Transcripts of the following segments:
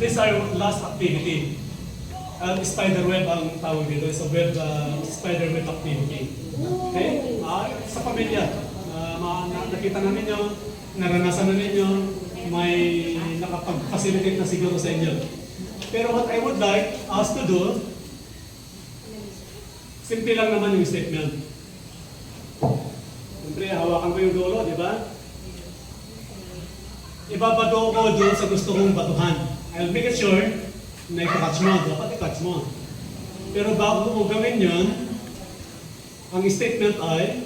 these are last activity. Spider web ang tawag dito. So web, spider web activity. Okay? Sa pamilya, nakita na ninyo, naranasan na ninyo, may nakapag-facilitate na siguro sa inyo. Pero what I would like us to do, simple lang naman yung statement. Siyempre, hawakan ko yung dulo, di ba? Ibabato ko doon sa gusto kong batuhan. I'll make it sure na ika-catch mo. Dapat i-catch mo. Pero bago mo gawin yun, ang statement ay,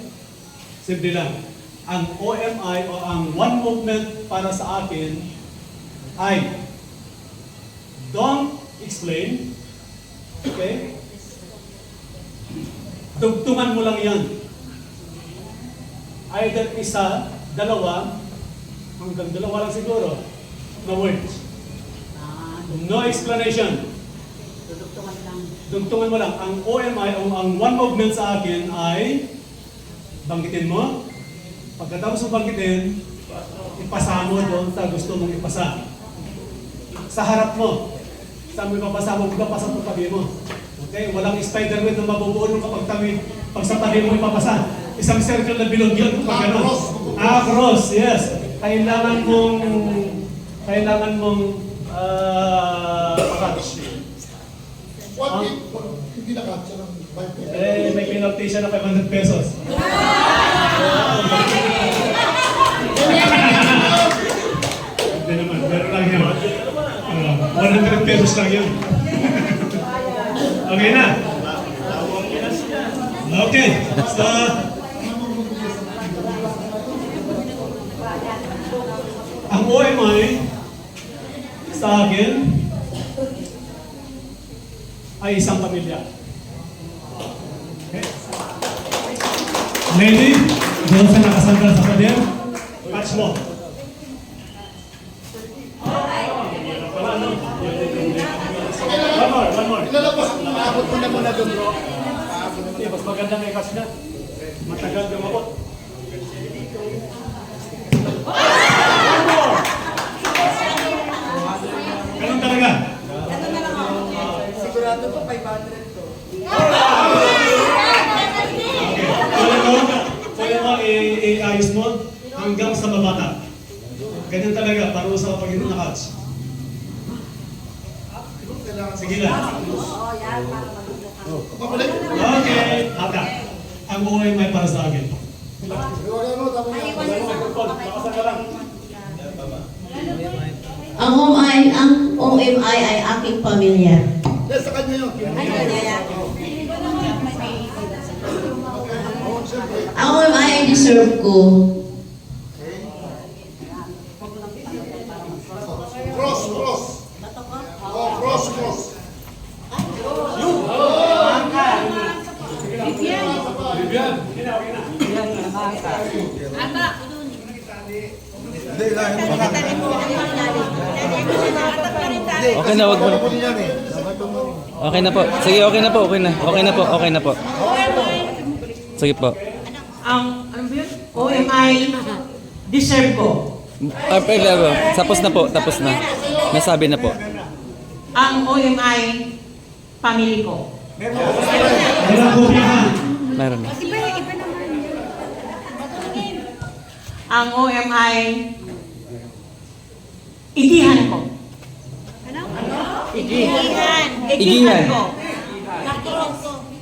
simple lang. Ang OMI o ang one movement para sa akin ay don't explain. Okay? Tugtungan mo lang yan. Either isa, dalawa, hanggang dalawa lang siguro, na words. No explanation. Dugtungan mo lang. Ang OMI o ang one movement sa akin ay banggitin mo. Pagkatapos mo banggitin, ipasa mo doon sa gusto mong ipasa. Sa harap mo. Saan mo ipapasa mo? Ipapasa mo tabi mo. Okay? Walang spider web na mabubuo nung kapag tabi. Pag sa tabi mo ipapasa. Isang circle na bilog yun. Pag gano'n. Cross. Yes. Kailangan mong catch. What if hindi na-catch ng 5 pesos? May penalty siya na 500 pesos. Hindi naman, meron lang yun. 100 pesos lang yun. Okay na? Okay. So, ang OMI sa akin ay isang pamilya. Okay? Lady, doon sa nakasandal sa pader, catch mo. One more. Ilalabas mo, maabot mo na muna doon, bro. Mas maganda may catch na. Matagal lumabot. Ganun talaga. Sigurado po 500 to. Kaya mo i-ayos mo hanggang sa mabata. Ganyan talaga, para sa pag na-catch. Sige lang. Oo, yan. Para magluto ka. Okay, hata. Ang buhay may para sa akin. Ang OMI ay aking pamilya. Yes, sa kanya yun. Ang OMI ay deserve ko. Cross. Oh, cross. Okay na, wag mo. Okay na po. Sige, okay na po. Sige po. Ano ba yun? OMI, deserve ko. Tapos na. Nasabi na po. Ang OMI, family ko. Meron na. Ang OMI, igihan ko. Igihan ko.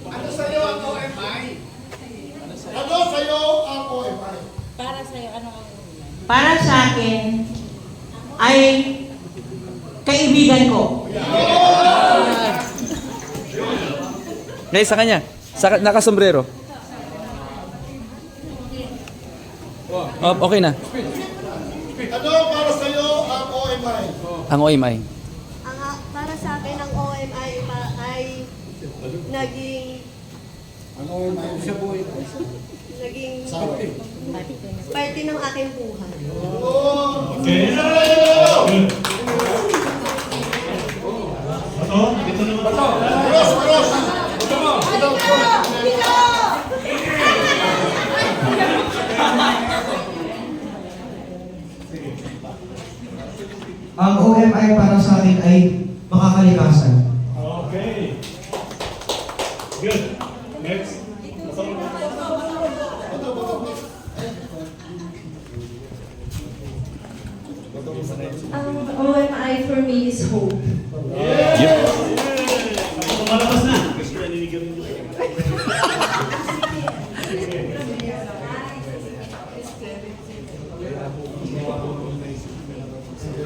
Ano sa'yo ang OMI? Para sa akin, ay kaibigan ko. Guys, sa kanya. Nakasombrero. Okay na. Ano para sa'yo ang OMI? Ang OMI. Para sa akin, ang OMI ay naging parte ng aking buhay. Okay. Dito naman. Cross. Ang OMI OMI para sa akin ay makakalikasan. Okay. Good. Next. OMI for me is hope. Malabas na.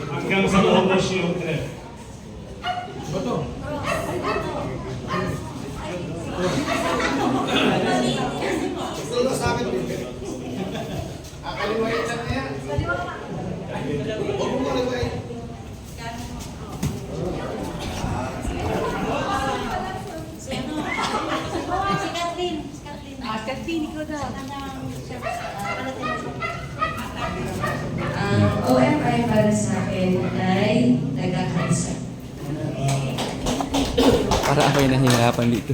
Hanggang sa maubos yung trip. Ito sa akin. Akaliwain lang na yan. Huwag mo kaliwain. Kathleen, ikaw daw. Ang OMI para sa akin ay nagkakaisa. Para ako yung nahihirapan dito.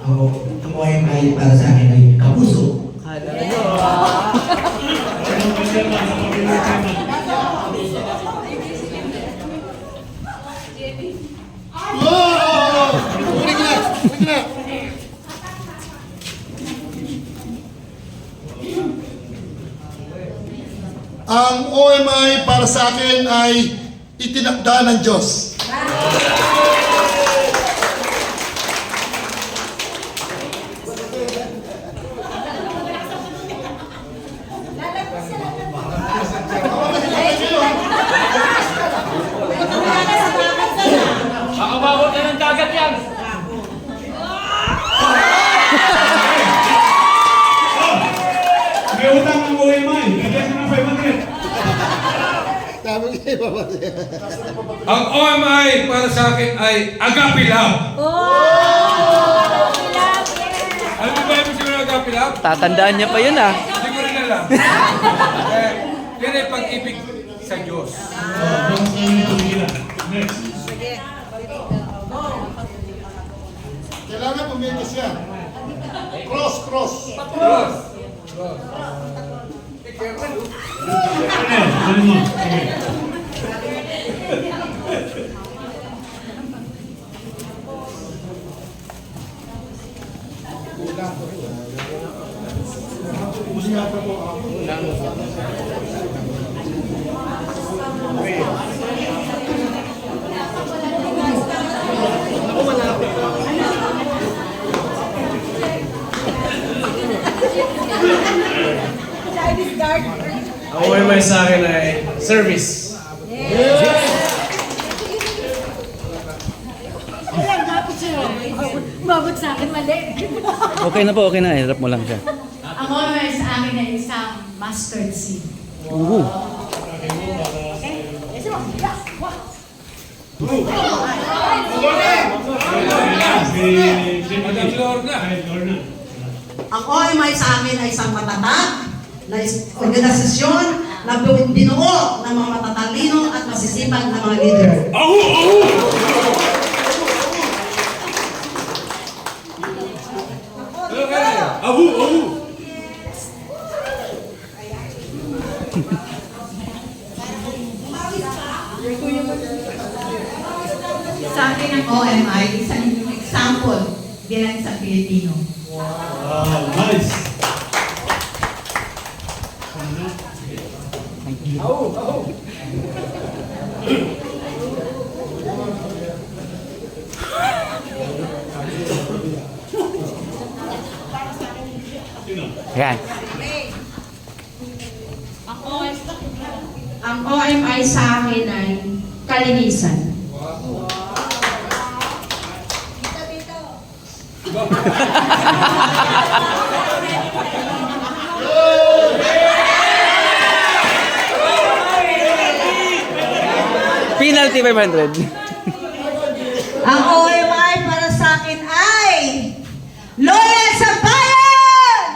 Ang OMI para sa akin ay kapuso. Ulit na! Ulit na! Ang OMI para sa akin ay itinakda ng Diyos. May utang ng OMI. Bigyan mo ng 500. Ang OMI para sa akin ay Agape Love. Ano ba yung siguro ng Agape Love? Tatandaan niya pa yun ah. Hindi ko rin alam. Yan ay pag-ibig sa Diyos. Next. Kailangan pumitis yan. Cross, cross. Cross. Ano mo? Sige. Ang OMI sa akin ay service. Mabot sa akin, mali. Okay na po, okay na. Hirap mo lang siya. Ang order sa akin ay isang mustard seed. Madam Lorna. Ang OMI sa amin ay isang matatag na organisasyon na binuo ng mga matatalino at masisipag na mga leader. Ano kaya? Abu! Abu! Sa akin ang OMI, isang example bilang isang Pilipino. Wow, nice! Yan. Ang OMI sa akin ay kalinisan. Penalty 500. Ang OMI para sa akin ay loyal sa bayan!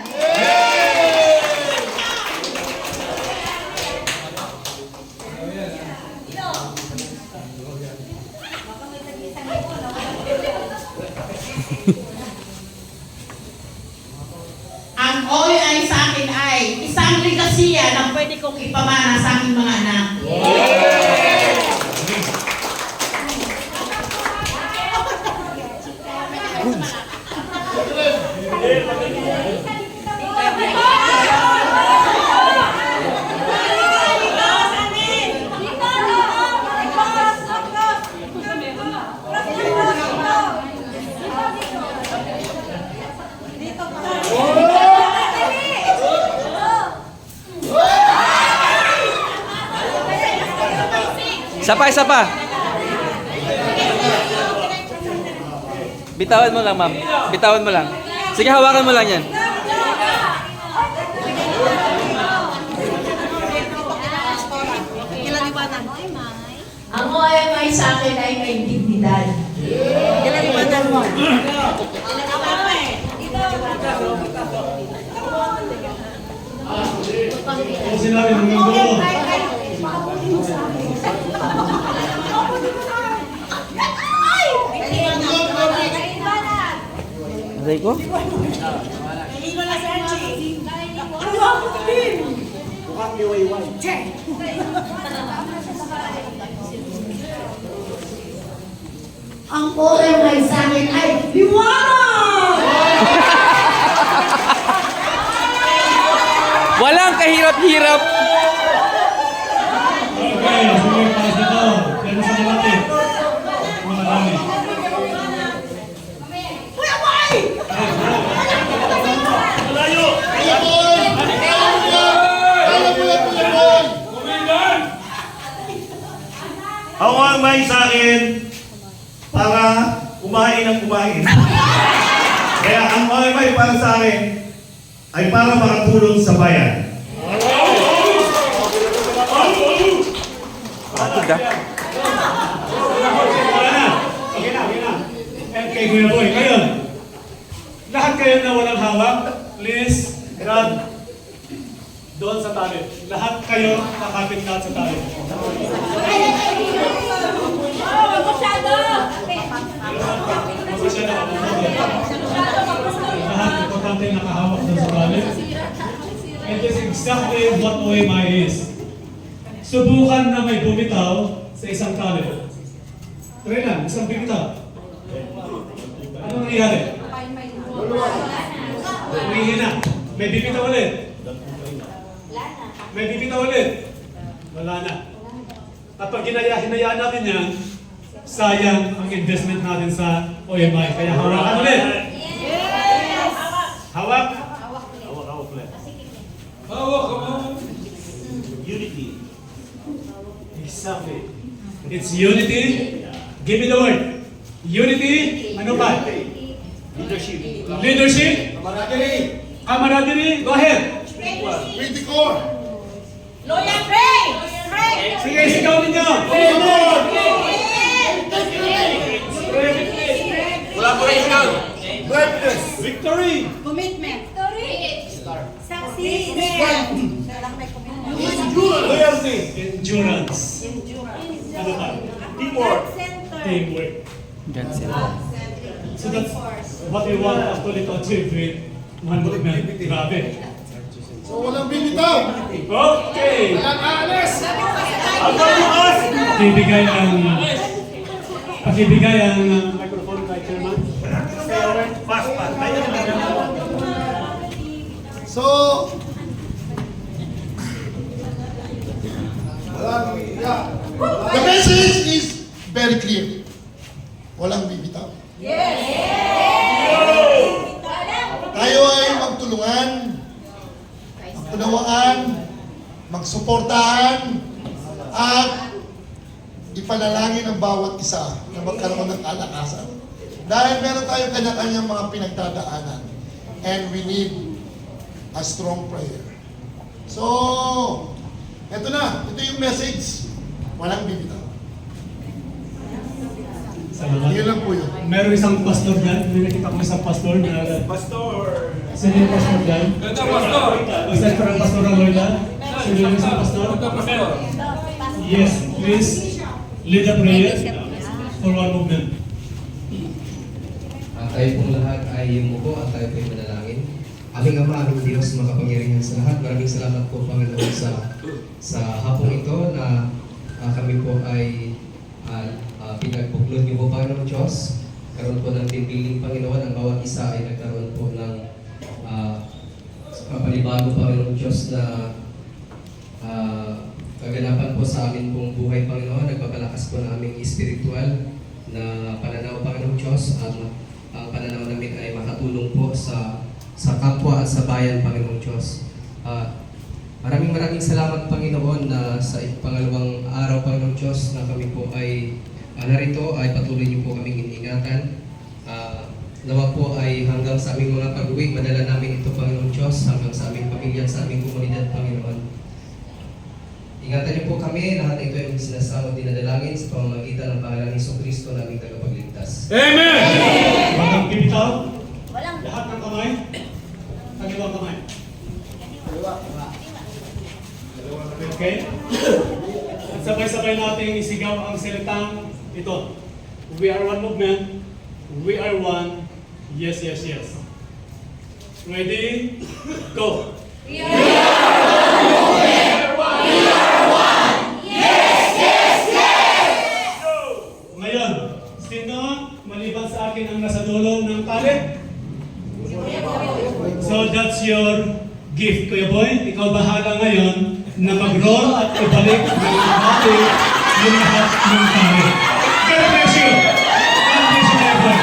Ang OMI sa akin ay isang legasiya na pwede kong ipamana sa aking mga anak. Isa pa. Bitawan mo lang, ma'am. Bitawan mo lang. Sige, hawakan mo lang yan. Ang OMI sa akin ay may dignidad. Kung sinabi ng gulo. Aray ko? Ang OMI sa akin ay liwanag! Walang kahirap-hirap. Okay, sige, pass na to. Pero sa natin. Mga dami. Ang OMI sa akin para kumain ng kumain. Kaya ang OMI para sa akin ay para makatulong sa bayan. Wala na. Okay na. Okay, Kuya Boy, kayo. Lahat kayo na walang hawak, please, grab doon sa tali. Lahat kayo nakapit lahat sa tali. Lahat importante nakahawak doon sa tali. And this is exactly what OMI is. Subukan na may bumitaw sa isang tali. Try lang, isang bumitaw. Ano nangyayari? Umihina. May bibitaw ulit. May bibitaw ulit. Wala na. At pag hinayaan natin yan, sayang ang investment natin sa OMI. Kaya hawakan ulit. Hawak. Hawak ulit. Unity. Exactly. It's unity. Give me the word. Unity. Ano pa? Leadership. Leadership. Camaraderie. Go ahead. Pretty core. Sige, sigaw ninyo. Collaboration. Greatness. Victory. Loyalty. Endurance. Ano pa? Teamwork. Teamwork. God send. So that's what we want actually to achieve with one movement. Grabe. So walang bibitaw. Okay. Walang alis. Pakibigay ang microphone kay Chairman. Fast. So, the message is very clear. Walang bibitaw. Tayo ay magtulungan, magpunawaan, magsuportahan, at ipanalangin ang bawat isa na magkaroon ng kalakasan. Dahil meron tayong kanya-kanyang mga pinagdadaanan. And we need a strong prayer. So, eto na. Ito yung message. Walang bibitaw. Salamat. Yun lang po yun. Meron isang pastor dyan. May nakita ko isang pastor na... Sino yung pastor dyan? Ganda, pastor. Isa parang pastor ng Loyola. Sino yung isang pastor? Pastor. Yes, please lead the prayer for one movement. Tayo pong lahat ay yumuko at tayo po'y manalangin. Aming Ama, aming Diyos, makapangyarihan sa lahat. Maraming salamat po, Panginoon, sa hapong ito na kami po ay pinagbuklod niyo po, Panginoon Diyos. Karoon po ng timpiling, Panginoon, ang bawat isa ay nagkaroon po ng panibago, Panginoon Diyos, na kaganapan po sa amin pong buhay, Panginoon. Nagpapalakas po ng aming espiritual na pananaw, Panginoon Diyos. Ang pananaw namin ay makatulong po sa kapwa at sa bayan, Panginoon Diyos. Maraming salamat, Panginoon, na sa pangalawang araw, Panginoon Diyos, na kami po ay narito, ay patuloy niyo po kaming iningatan. Nawa po ay hanggang sa aming mga pag-uwi, madala namin ito, Panginoon Diyos, hanggang sa aming pamilya, sa aming komunidad, Panginoon. Ingatan niyo po kami, lahat ito ay sinasama dinadalangin sa pamamagitan ng pangalan ni Jesucristo na aming tagapagligtas. Amen! Walang bibitaw? Lahat ng kamay? Kaliwang kamay. Okay? At sabay-sabay natin isigaw ang salitang ito. We are one movement. We are one. Yes, yes, yes. Ready? Go! Ngayon, sino maliban sa akin ang nasa dulo ng tali? So that's your gift, Kuya Boy. Ikaw bahala ngayon na mag-roll at ibalik ng bati yung lahat ng tali. God bless you! God bless you, Kuya Boy.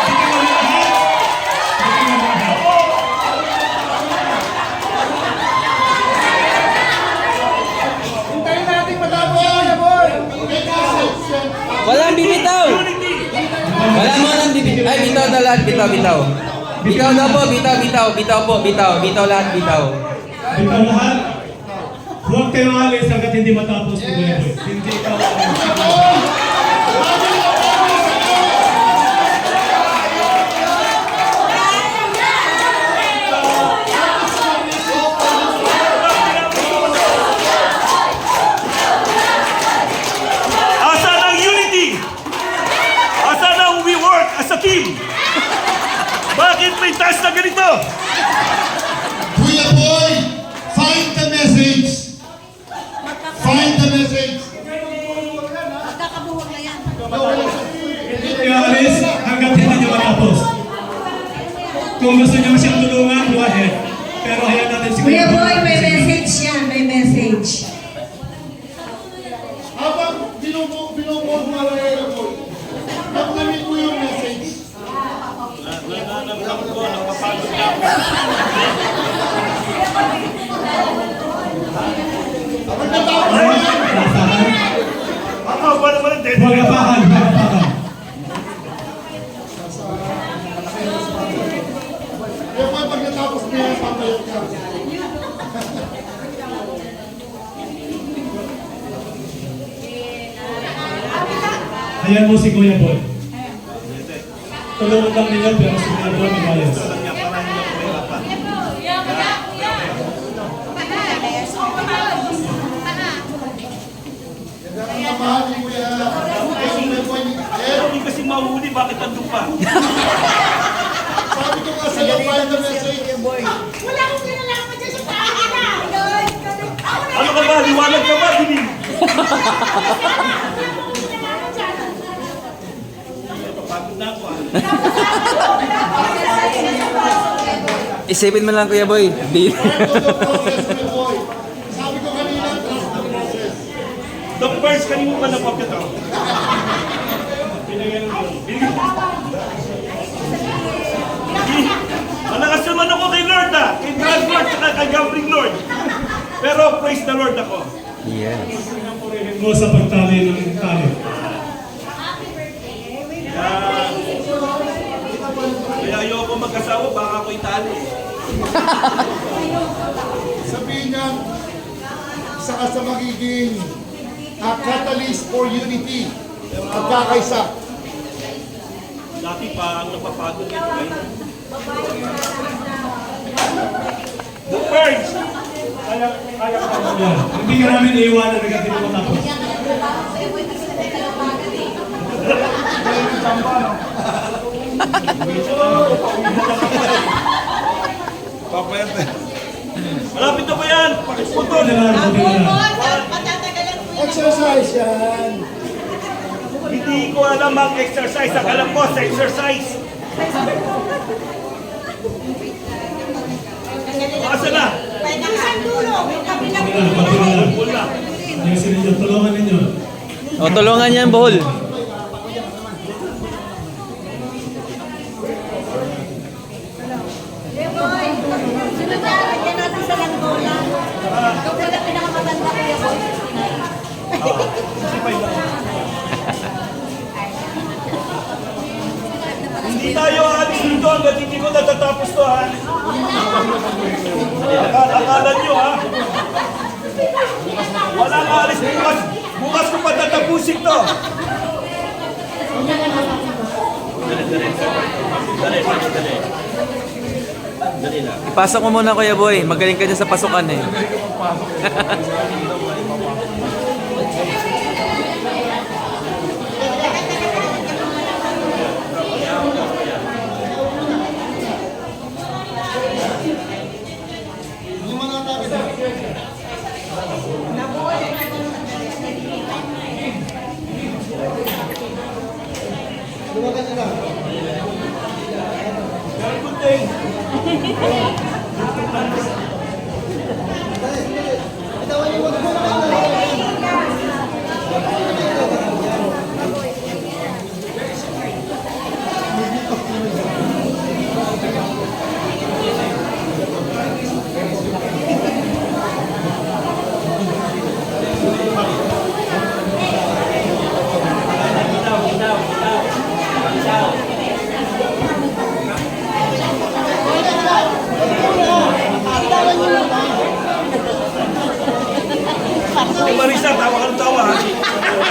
Bigyan mo ng lahat. Bigyan mo ng lahat. Hintayin natin matapos, Kuya Boy! May message yan. Walang bibitaw! Wala mo lang bibitaw. Ay, bitaw na lahat, bitaw. Bitaw na po, bitaw lahat, bitaw. Ikaw lahat, huwag kayong alis hanggat hindi matapos ni Kuya Boy. Hindi ikaw Asan ang unity? Asan ang we work as a team? Bakit may task na ganito? Kuya Boy, find the message. Find the message. Magkakabuhog na yan. hindi kayo alis hanggat hindi nyo matapos. Kung gusto nyo siyang tulungan, go ahead. Pero hayaan natin si Kuya Boy, may message yan, may message. Habang binubuo mo lang Kuya Boy, namin mo yung message. Pagkatapos mo yan, Wala naman ang dead. Wagapahan. Kuya Boy, pagkatapos mo yan, papayot ka. Hayaan mo si Kuya Boy. Tulungan lang ninyo pero si Kuya Boy mabayas. Ang kamahal ni Kuya. Kuya Boy, Hindi kasi mahuli, bakit andun pa? sabi ko nga sa'yo, find the message. Wala akong kinalaman dyan sa paanan. Ano ka ba? Liwanag ka ba? Dilim. Napapagod na ako Isipin mo lang, Kuya Boy. Trust the process, Kuya Boy. Sabi ko kanina, trust the process. The first kanino ka napapitaw? Malakas naman ako kay Lord kay God Lord, saka kay Gambling Lord. Pero praise the Lord ako. Yes. Purihin mo sa pagtali ng tali. Kaya ayoko mag-asawa, baka ako itali. Sabihin niya, isa ka sa magiging catalyst for unity. Pagkakaisa. Dati pa ang napapagod nito ay the first. Yan. Hindi ka namin iiwanan hanggat hindi mo matapos. Malapit na ba yan? Pakiputol. Matatagalan po yun. Exercise yan. Hindi ko alam ang exercise. Ang alam ko sa exercise. Asa na? Isang dulo. Kabilang Wala. Ayusin ninyo, tulungan ninyo. O, tulungan yan, Bohol. Boy, sunod na lagyan natin sa langgola. Ito pala pinakamatanda ko yung boy. Hindi tayo aalis dito hanggang hindi ko natatapos to, ha? Akala nyo, ha? Walang aalis bukas. Bukas ko pa tatapusin to. Ipasok mo muna, Kuya Boy. Magaling ka dyan sa pasukan eh. Very good thing. Marisa, tawa ka ng tawa, ha?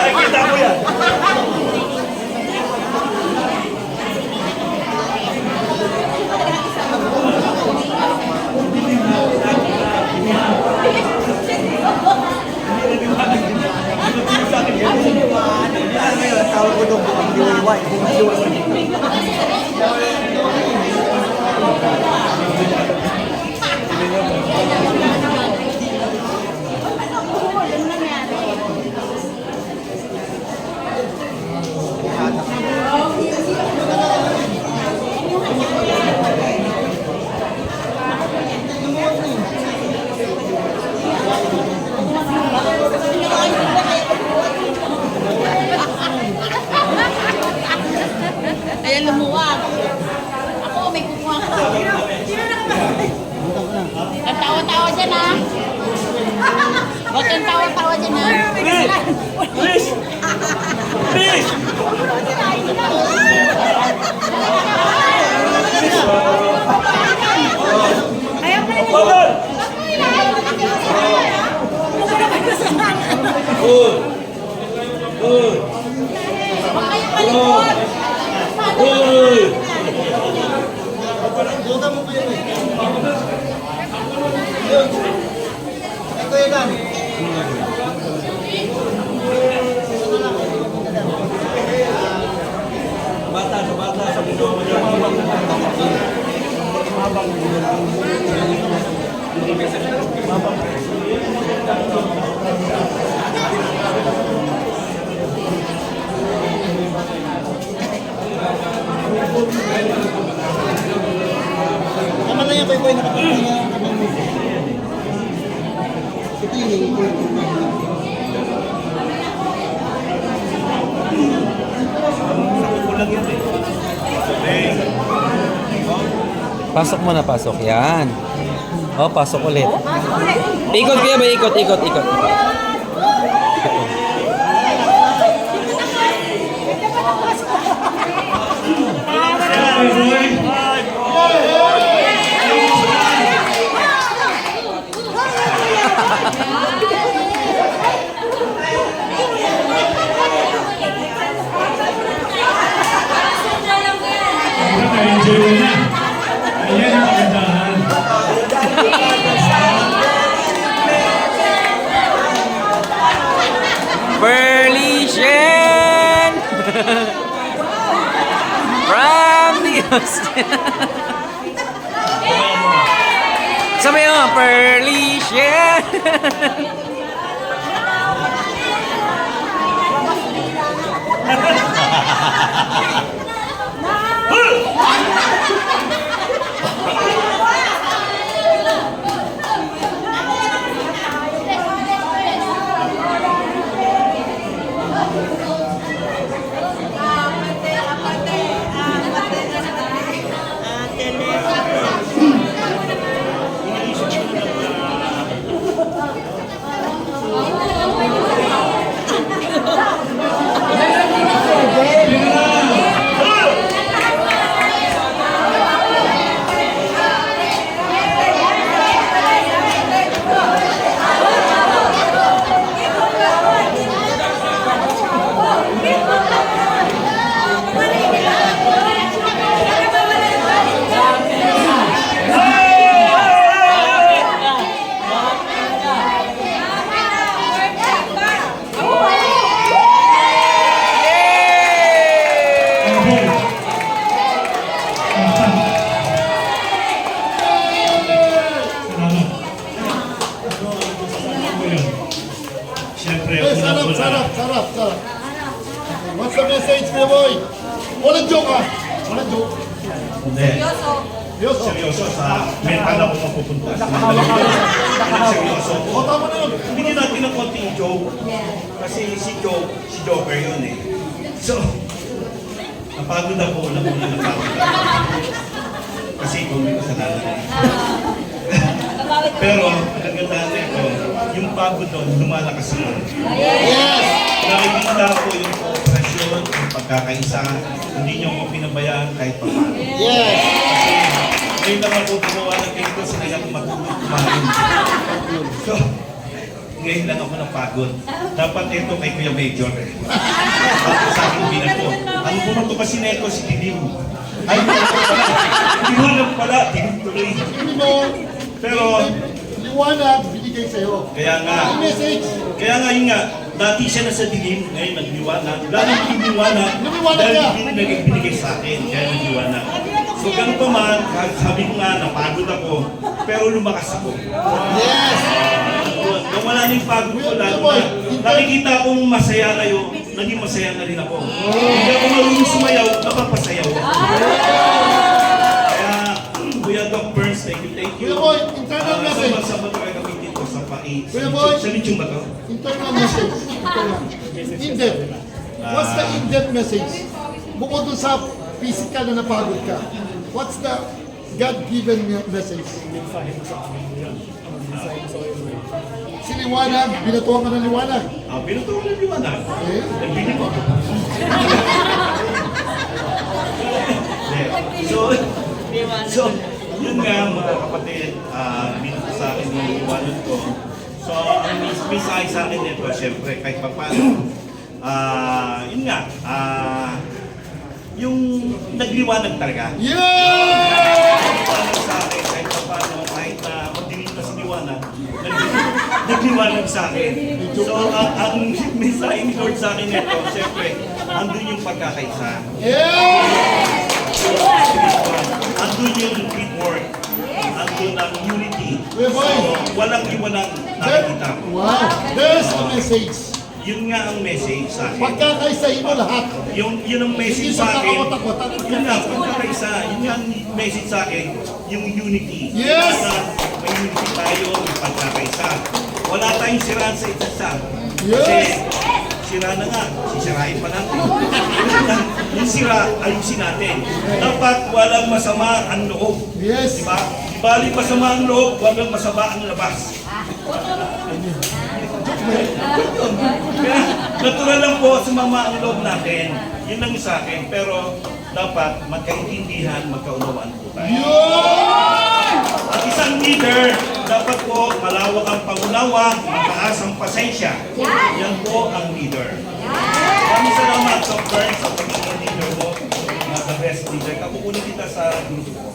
Ay, kita ko yan. Ayan, lumuwag. Ako, may kukuha ka. Ang tawa-tawa dyan, ha? Huwag kang tawa-tawa dyan, ha? Please! Please! Bagal! Good! Good! Good! Bata sa budo mo dyan. Tama na yan, boy, nakapagpapala. Ito yung Kulang yan, eh. Pasok mo na, pasok. Yan. O, pasok ulit. Ikot kaya ba? Ikot, ikot, ikot. Enjoy mo na. Ayan ang kagandahan. Perlician! From the ocean. Sabay mo, Perlicia. Siyempre, Sarap. What's the message, Kuya Boy? Walang joke ah. Walang joke. Hindi. Seryoso. Seryoso sa mental ako mapupunta. Seryoso. O, tama na yun. Hindi natin ng konting joke. Kasi si Joker yun eh. So, napagod ako na napagod ako. Kasi kung may kasalanan eh. Pero, ang ganda nito, yung pagod doon, lumalakas mo. Yes! Nakikita ko yung kooperasyon, yung pagkakaisa, hindi niyo ako pinabayaan kahit pa paano. Yes! Ngayon lang ako gumawa ng ganito, sinaya ko matulog kumain. So, ngayon lang ako napagod. Dapat ito kay Kuya Major eh. Tapos sa aking binato. Ano bumato kasi na ito si Dilim? Ay, hindi mo lang pala, Dilim tuloy. Hindi mo, Pero, liwanag, binigay sa'yo. kaya nga, Ang message, yun nga, dati siya nasa dilim, ngayon nagliwanag. Lalo nagliwanag, Lumiwanag dahil ka. hindi binigay sa akin, kaya nagliwanag. So ganun pa man, sabi ko nga, napagod ako, pero lumakas ako. yes! Nung wala na yung pagod ko, lalo na, nakikita akong masaya kayo, naging masaya na rin ako. Hindi ako marunong sumayaw, napapasayaw ako. Kaya, Kuya Doc Burns, thank you. Kuya Boy, internal message. Sa ba talaga gamitin ko sa pait? Kuya Boy. Sa lechong ba to? Internal message. Internal. In-depth. What's the in-depth message? Bukod dun sa physical na napagod ka, what's the God-given message? Si liwanag, binatuan ka ng liwanag. Pinuto ko ng liwanag. Eh? Nagbili ko. So, yun nga mga kapatid, binuto sa akin yung liwanag ko. So, ang mensahe sa akin nito, syempre, kahit pa paano, yun nga, yung nagliwanag talaga. Yeah! Nagliwanag sa akin, kahit pa paano, kahit na madilim na si liwanag, nagliwanag sa akin. So, ang mensahe ni Lord sa akin nito, syempre, andun yung pagkakaisa. Yeah! Andun yung teamwork. Andun ang unity. Kuya Boy. So, walang iwalang nakikita. Wow! There's the message. Yun nga ang message sa akin. Pagkakaisahin mo lahat. Yun ang message Hindi sa sa akin. kakawat-akwat. Yun nga, pagkakaisa. Yun nga ang message sa akin. Yung unity. Yes! Na may unity tayo, may pagkakaisa. Wala tayong siraan sa isa't isa. Yes! Kasi sira na nga, sisirain pa natin. Yung sira, ayusin natin. Dapat walang masama ang loob. Yes! Diba? Di bali masama ang loob, walang masama ang labas. Kaya natural lang po sumama ang loob natin. Yun lang sa akin. Pero dapat magkaintindihan, magkaunawaan po tayo. At isang leader, dapat po malawak ang pangunawa, mataas ang pasensya. Yan po ang leader. Maraming salamat sa Burns sa pagiging leader mo. The best leader. Kapukunin kita sa grupo ko.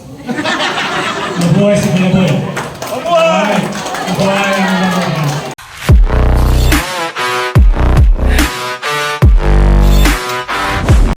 Mabuhay si Kuya Boy. Mabuhay! Mabuhay ang